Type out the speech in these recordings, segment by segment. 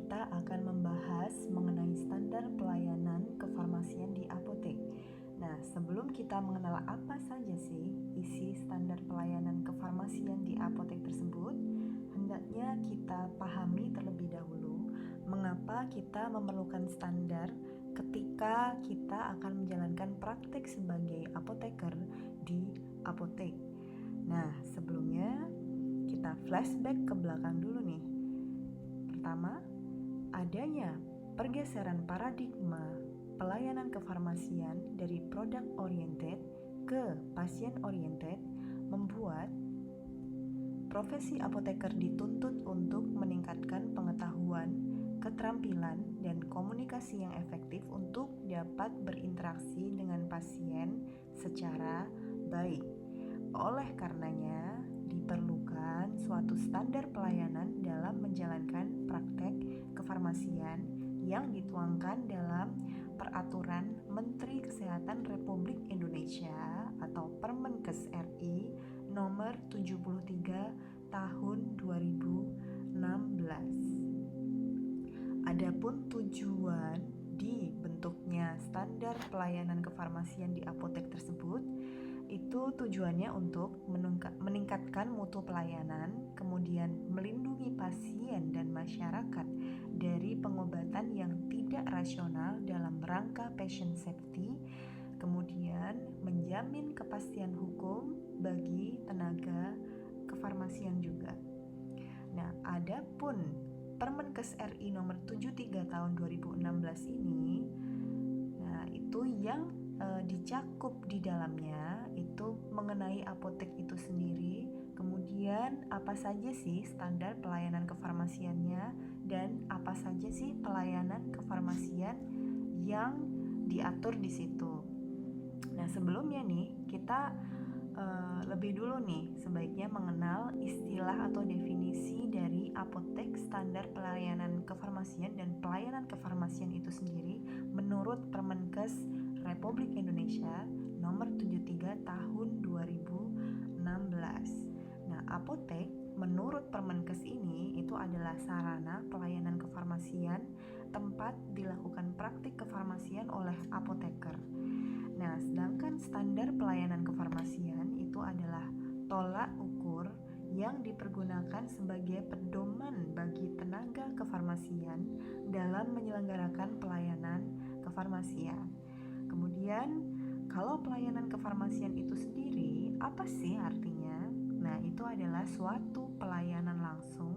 kita akan membahas mengenai standar pelayanan kefarmasian di apotek. Nah, sebelum kita mengenal apa saja sih isi standar pelayanan kefarmasian di apotek tersebut, hendaknya kita pahami terlebih dahulu mengapa kita memerlukan standar ketika kita akan menjalankan praktek sebagai apoteker di apotek. Nah, sebelumnya kita flashback ke belakang dulu nih. Pertama, adanya pergeseran paradigma pelayanan kefarmasian dari product oriented ke pasien oriented membuat profesi apoteker dituntut untuk meningkatkan pengetahuan, keterampilan, dan komunikasi yang efektif untuk dapat berinteraksi dengan pasien secara baik. Oleh karenanya, diperlukan suatu standar pelayanan dalam menjalankan praktek kefarmasian yang dituangkan dalam Peraturan Menteri Kesehatan Republik Indonesia atau Permenkes RI nomor 73 tahun 2016. Adapun tujuan dibentuknya standar pelayanan kefarmasian di apotek tersebut itu tujuannya untuk meningkatkan mutu pelayanan, kemudian melindungi pasien dan masyarakat dari pengobatan yang tidak rasional dalam rangka patient safety, kemudian menjamin kepastian hukum bagi tenaga kefarmasian juga. Nah, adapun Permenkes RI nomor 73 tahun 2016 ini, nah itu yang dicakup di dalamnya itu mengenai apotek itu sendiri, kemudian apa saja sih standar pelayanan kefarmasiannya dan apa saja sih pelayanan kefarmasian yang diatur di situ. Nah, sebelumnya nih kita lebih dulu nih sebaiknya mengenal istilah atau definisi dari apotek, standar pelayanan kefarmasian dan pelayanan kefarmasian itu sendiri menurut Permenkes Republik Indonesia nomor 73 tahun 2016. Nah, apotek menurut Permenkes ini itu adalah sarana pelayanan kefarmasian tempat dilakukan praktik kefarmasian oleh apoteker. Nah, sedangkan standar pelayanan kefarmasian itu adalah tolak ukur yang dipergunakan sebagai pedoman bagi tenaga kefarmasian dalam menyelenggarakan pelayanan kefarmasian. Kemudian, kalau pelayanan kefarmasian itu sendiri, apa sih artinya? Nah, itu adalah suatu pelayanan langsung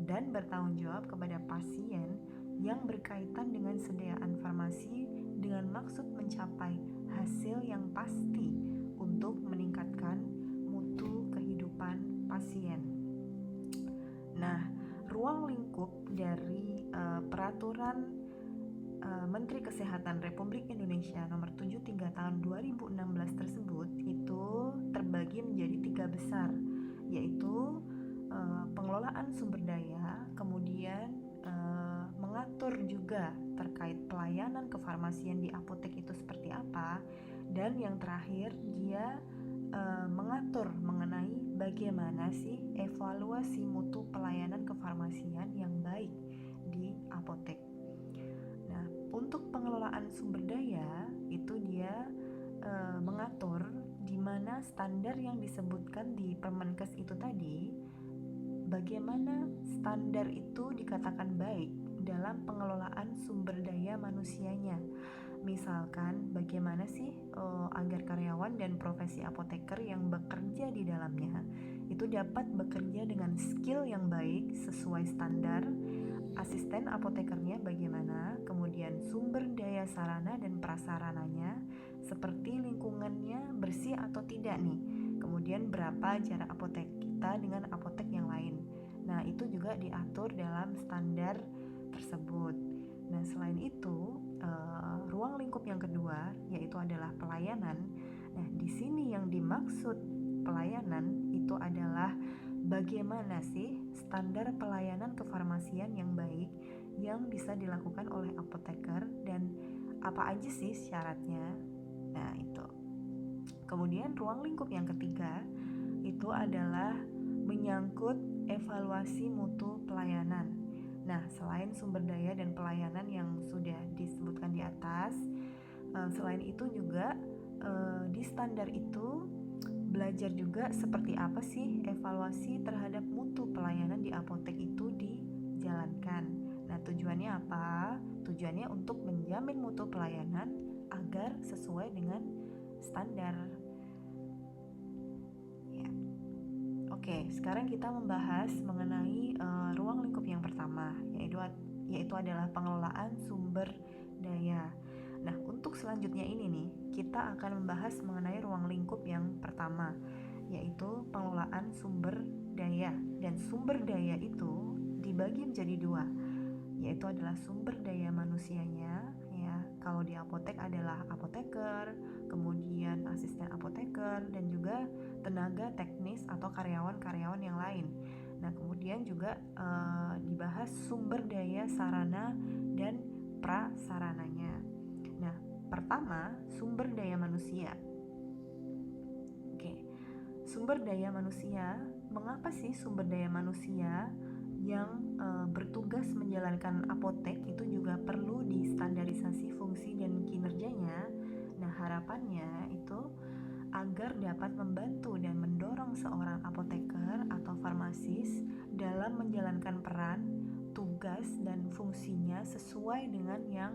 dan bertanggung jawab kepada pasien yang berkaitan dengan sediaan farmasi dengan maksud mencapai hasil yang pasti untuk meningkatkan mutu kehidupan pasien. Nah, ruang lingkup dari Peraturan Menteri Kesehatan Republik Indonesia nomor 73 tahun 2016 tersebut itu terbagi menjadi 3 besar, yaitu pengelolaan sumber daya, kemudian mengatur juga terkait pelayanan kefarmasian di apotek itu seperti apa, dan yang terakhir dia mengatur mengenai bagaimana sih evaluasi mutu pelayanan kefarmasian yang baik di apotek. Nah, untuk pengelolaan sumber daya itu dia mengatur di mana standar yang disebutkan di Permenkes itu tadi, bagaimana standar itu dikatakan baik dalam pengelolaan sumber daya manusianya. Misalkan bagaimana sih agar karyawan dan profesi apoteker yang bekerja di dalamnya itu dapat bekerja dengan skill yang baik sesuai standar, asisten apotekernya bagaimana, kemudian sumber daya sarana dan prasarananya seperti lingkungannya bersih atau tidak nih, kemudian berapa jarak apotek kita dengan apotek yang lain. Nah, itu juga diatur dalam standar tersebut. Nah, selain itu ruang lingkup yang kedua yaitu adalah pelayanan. Nah, di sini yang dimaksud pelayanan itu adalah bagaimana sih standar pelayanan kefarmasian yang baik yang bisa dilakukan oleh apoteker dan apa aja sih syaratnya. Nah, itu. Kemudian ruang lingkup yang ketiga itu adalah menyangkut evaluasi mutu pelayanan. Nah, selain sumber daya dan pelayanan yang sudah disebutkan di atas, selain itu juga di standar itu belajar juga seperti apa sih evaluasi terhadap mutu pelayanan di apotek itu dijalankan. Nah, tujuannya apa? Tujuannya untuk menjamin mutu pelayanan agar sesuai dengan standar. Ya. Oke, sekarang kita membahas mengenai ruang lingkup yang pertama, yaitu adalah pengelolaan sumber daya. Nah, untuk selanjutnya ini nih, kita akan membahas mengenai ruang lingkup yang pertama, yaitu pengelolaan sumber daya. Dan sumber daya itu dibagi menjadi dua, yaitu adalah sumber daya manusianya, ya. Kalau di apotek adalah apoteker, kemudian asisten apoteker, dan juga tenaga teknis atau karyawan-karyawan yang lain. Nah, kemudian juga dibahas sumber daya sarana dan prasarananya. Nah, pertama, sumber daya manusia. Oke, sumber daya manusia. Mengapa sih sumber daya manusia yang bertugas menjalankan apotek itu juga perlu distandarisasi fungsi dan kinerjanya? Nah, harapannya itu agar dapat membantu dan mendorong seorang apoteker atau farmasis dalam menjalankan peran, tugas, dan fungsinya sesuai dengan yang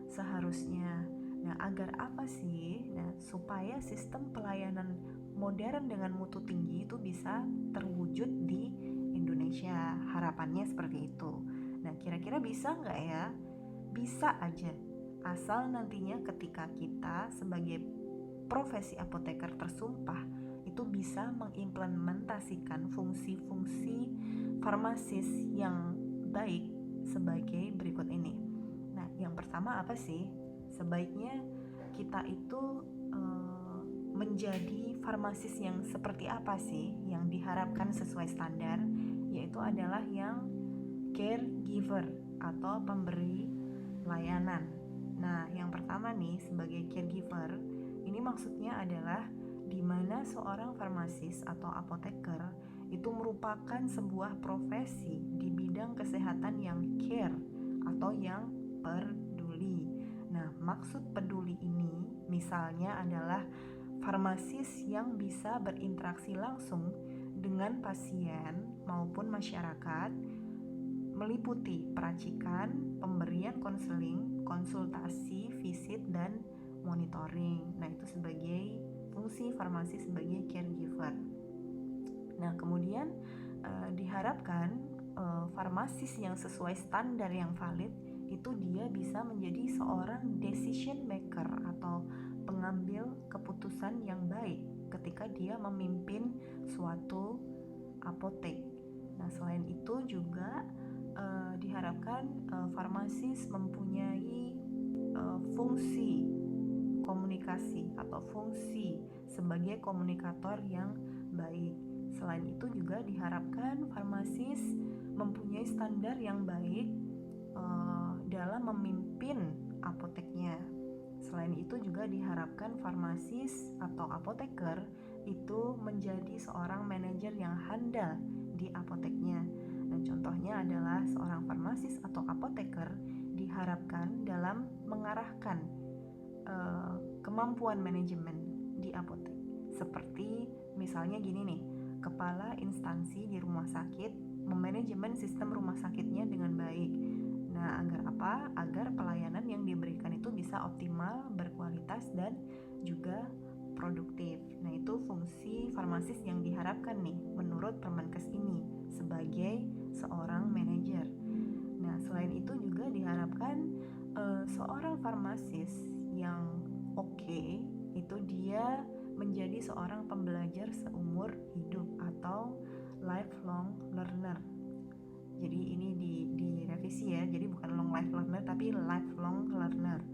seharusnya. Nah, agar apa sih? Nah, supaya sistem pelayanan modern dengan mutu tinggi itu bisa terwujud di Indonesia. Harapannya seperti itu. Nah, kira-kira bisa nggak ya? Bisa aja. Asal nantinya ketika kita sebagai profesi apoteker tersumpah itu bisa mengimplementasikan fungsi-fungsi farmasis yang baik sebagai berikut ini. Nah, yang pertama apa sih? Sebaiknya kita itu menjadi farmasis yang seperti apa sih yang diharapkan sesuai standar, yaitu adalah yang caregiver atau pemberi layanan. Nah, yang pertama nih sebagai caregiver, ini maksudnya adalah di mana seorang farmasis atau apoteker itu merupakan sebuah profesi di bidang kesehatan yang care atau yang peduli. Nah, maksud peduli ini misalnya adalah farmasis yang bisa berinteraksi langsung dengan pasien maupun masyarakat, meliputi peracikan, pemberian konseling, konsultasi, visit, dan monitoring. Nah, itu sebagai fungsi farmasi sebagai caregiver. Nah, kemudian diharapkan farmasis yang sesuai standar yang valid itu dia bisa menjadi seorang decision maker atau pengambil keputusan yang baik ketika dia memimpin suatu apotek. Nah, selain itu juga diharapkan farmasis mempunyai fungsi komunikasi atau fungsi sebagai komunikator yang baik. Selain itu juga diharapkan farmasis mempunyai standar yang baik dalam memimpin apoteknya. Selain itu juga diharapkan farmasis atau apoteker itu menjadi seorang manajer yang handal di apoteknya. Nah, contohnya adalah seorang farmasis atau apoteker diharapkan dalam mengarahkan kemampuan manajemen di apotek. Seperti misalnya gini nih, kepala instansi di rumah sakit memanajemen sistem rumah sakitnya dengan baik. Nah, agar apa? Agar pelayanan yang diberikan itu bisa optimal, berkualitas, dan juga produktif. Nah, itu fungsi farmasis yang diharapkan nih menurut Permenkes ini sebagai seorang manajer. Nah, selain itu juga diharapkan seorang farmasis yang oke, itu dia menjadi seorang pembelajar seumur hidup atau lifelong learner. Jadi ini direvisi ya, jadi bukan long life learner tapi lifelong learner.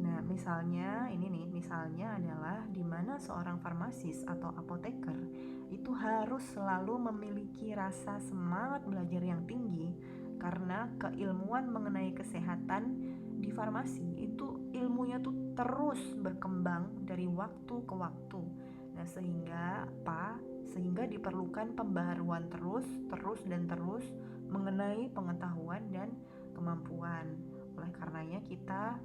Nah, misalnya adalah di mana seorang farmasis atau apoteker itu harus selalu memiliki rasa semangat belajar yang tinggi karena keilmuan mengenai kesehatan di farmasi itu ilmunya tuh terus berkembang dari waktu ke waktu. Nah, sehingga diperlukan pembaharuan terus mengenai pengetahuan dan kemampuan. Oleh karenanya kita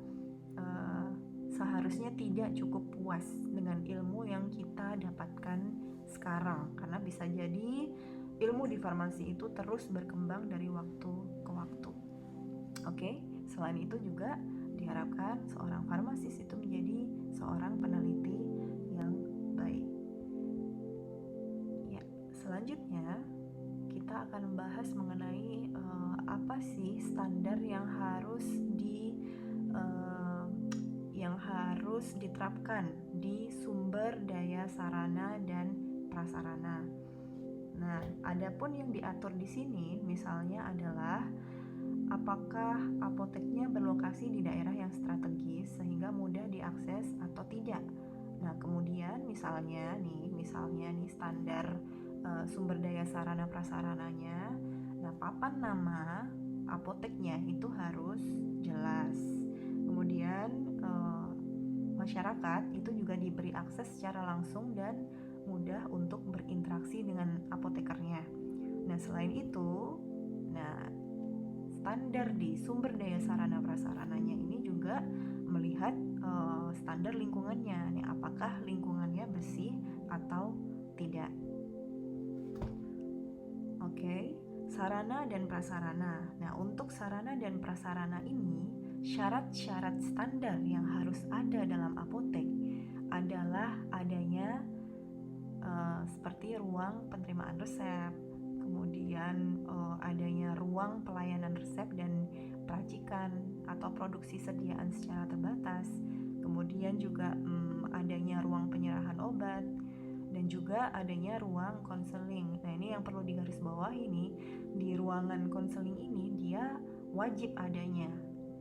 seharusnya tidak cukup puas dengan ilmu yang kita dapatkan sekarang, karena bisa jadi ilmu di farmasi itu terus berkembang dari waktu ke waktu. Oke, selain itu juga diharapkan seorang farmasis itu menjadi seorang peneliti yang baik. Ya, selanjutnya kita akan membahas mengenai apa sih standar yang harus diterapkan di sumber daya sarana dan prasarana. Nah, adapun yang diatur di sini misalnya adalah apakah apoteknya berlokasi di daerah yang strategis sehingga mudah diakses atau tidak. Nah, kemudian misalnya nih standar sumber daya sarana prasarananya. Nah, papan nama apoteknya itu harus jelas. Kemudian masyarakat itu juga diberi akses secara langsung dan mudah untuk berinteraksi dengan apotekernya. Nah, selain itu, standar di sumber daya sarana prasarananya ini juga melihat standar lingkungannya. Nih, apakah lingkungannya bersih atau tidak? Oke, sarana dan prasarana. Nah, untuk sarana dan prasarana ini, syarat-syarat standar yang harus ada dalam apotek adalah adanya seperti ruang penerimaan resep, kemudian adanya ruang pelayanan resep dan peracikan atau produksi sediaan secara terbatas, kemudian juga adanya ruang penyerahan obat, dan juga adanya ruang konseling. Nah, ini yang perlu digarisbawahi nih, di ruangan konseling ini dia wajib adanya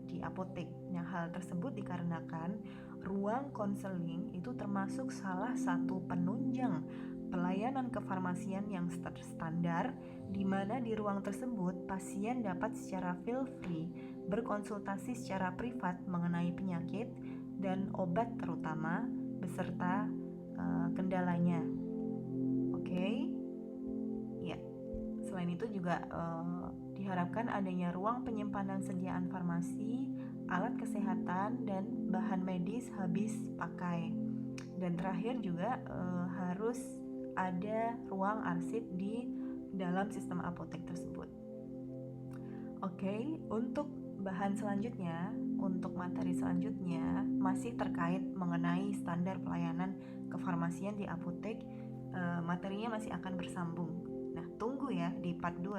di apotek. Nah, hal tersebut dikarenakan ruang konseling itu termasuk salah satu penunjang pelayanan kefarmasian yang standar, di mana di ruang tersebut pasien dapat secara feel-free berkonsultasi secara privat mengenai penyakit dan obat terutama beserta kendalanya. Oke. Ya. Selain itu juga diharapkan adanya ruang penyimpanan sediaan farmasi, alat kesehatan, dan bahan medis habis pakai. Dan terakhir juga harus ada ruang arsip di dalam sistem apotek tersebut. Oke, untuk bahan selanjutnya, untuk materi selanjutnya masih terkait mengenai standar pelayanan kefarmasian di apotek. Materinya masih akan bersambung. Nah, tunggu ya di part 2.